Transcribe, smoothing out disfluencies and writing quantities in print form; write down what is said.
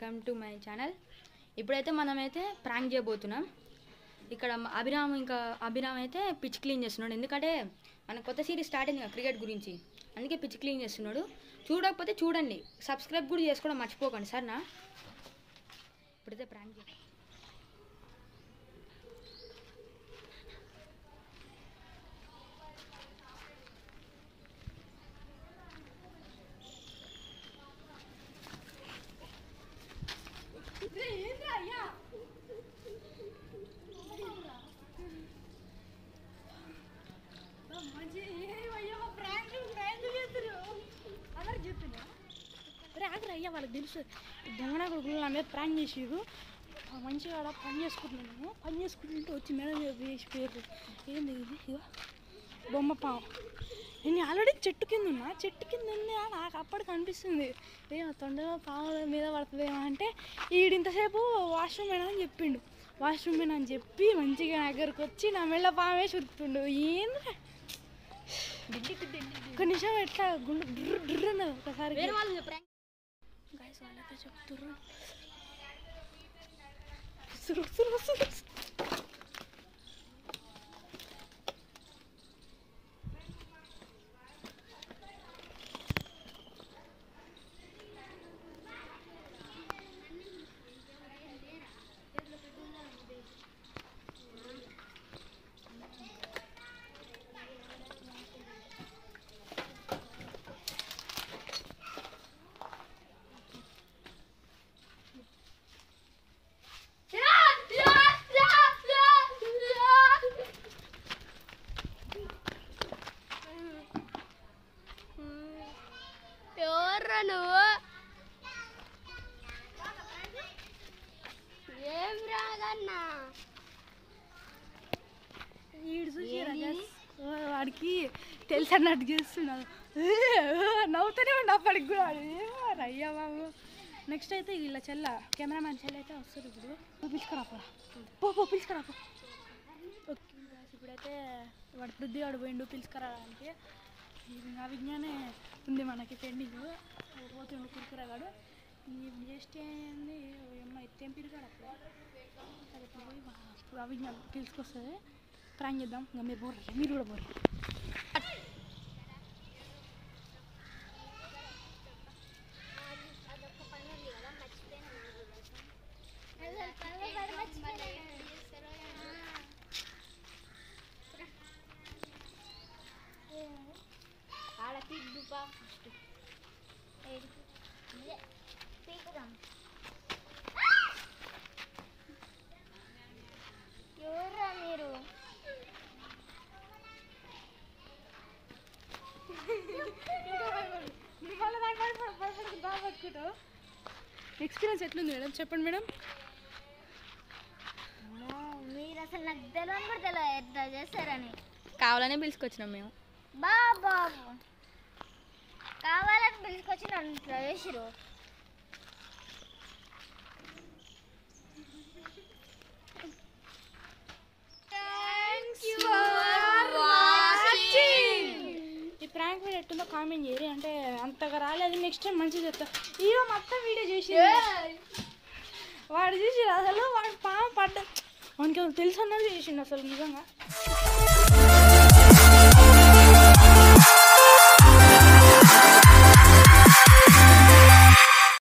Welcome to my channel. ఇప్పుడైతే మనమైతే prank చేయబోతున్నాం. ఇక్కడ అభిరామ్ అయితే పిచ్ క్లీన్ చేస్తున్నాడు. ఎందుకంటే మన కొత్త సిరీస్ స్టార్ట్ అయింది క్రికెట్ గురించి, అందుకే పిచ్ క్లీన్ చేస్తున్నాడు. చూడకపోతే చూడండి, సబ్స్క్రైబ్ కూడా చేసుకోవడం మర్చిపోకండి సరేనా. ఇప్పుడైతే ప్రాంక్ చేద్దాం. అయ్యా వాళ్ళకి తెలుసు దొంగన కొడుకులు నా మీద ప్రాంక్ చేసేది. మంచిగా ఆడ పని చేసుకుంటుంటే వచ్చి మేడం వేసి పేరు ఏంది ఇది, ఇగో బొమ్మ పాము. నేను ఆల్రెడీ చెట్టు కింద ఉంది. నాకు అప్పటికి అనిపిస్తుంది ఏమో తొండలో పాము మీద పడుతుందేమో అంటే ఈడింతసేపు వాష్రూమ్ అని చెప్పిండు. వాష్రూమ్ అని చెప్పి మంచిగా దగ్గరకు వచ్చి నా మెళ్ళ పామే చురుకుతుండు. ఏంది ఒక నిమిషం ఎట్లా గుండు డ్రు అన్నది ఒకసారి. గాయస్ వాళ్ళైతే చెప్తుర్రు వాడికి తెలిసి అన్నట్టు చేస్తున్నాడు. నవ్వుతూనే ఉండి అప్పటికి కూడా అయ్యా బాబు. నెక్స్ట్ అయితే వీళ్ళ కెమెరామ్యాన్ చెల్ల అయితే వస్తుంది. ఇప్పుడు పిలుచుకురాపో పిలుచుకురాపో. ఓకే ఇప్పుడైతే వాడు పృథ్వీవాడు పోయిండు పిలుచుకురావడానికి. ఆ విజ్ఞానే ఉంది మనకి పెండింగ్. పోతుండు కురుకురాగాడు చేస్తే ఏంది అమ్మ తెంపిరుగాడు అప్పుడు. అది పోయి ఇప్పుడు ఆ విజ్ఞానం పిలుచుకొస్తుంది. ప్రాంక్ చేద్దాం. ఇంకా మీరు కూడా బోర్రు. ఎవరా మీరు? ఎక్స్పీరియన్స్ ఎట్లుంది మేడం చెప్పండి మేడం. మీరు అసలు నాకు తెలియని కూడా తెలియదు ఎట్లా చేస్తారని. కావాలనే పిలుచుకొచ్చినాం మేము. బాబు కావాలని పిలుచుకొచ్చి నన్ను ఇట్లా చేసిరు. ఈ ప్రాంక్ వీడియో ఎట్టుందో కామెంట్ చేయరు. అంటే అంతగా రాలేదు. నెక్స్ట్ టైం మంచిగా చెప్తా. ఇవో మొత్తం వీడియో చేసి వాడు చూసి అసలు వాడు పాము పడ్డ వానికి తెలుసు అన్నది చేసిండు అసలు నిజంగా.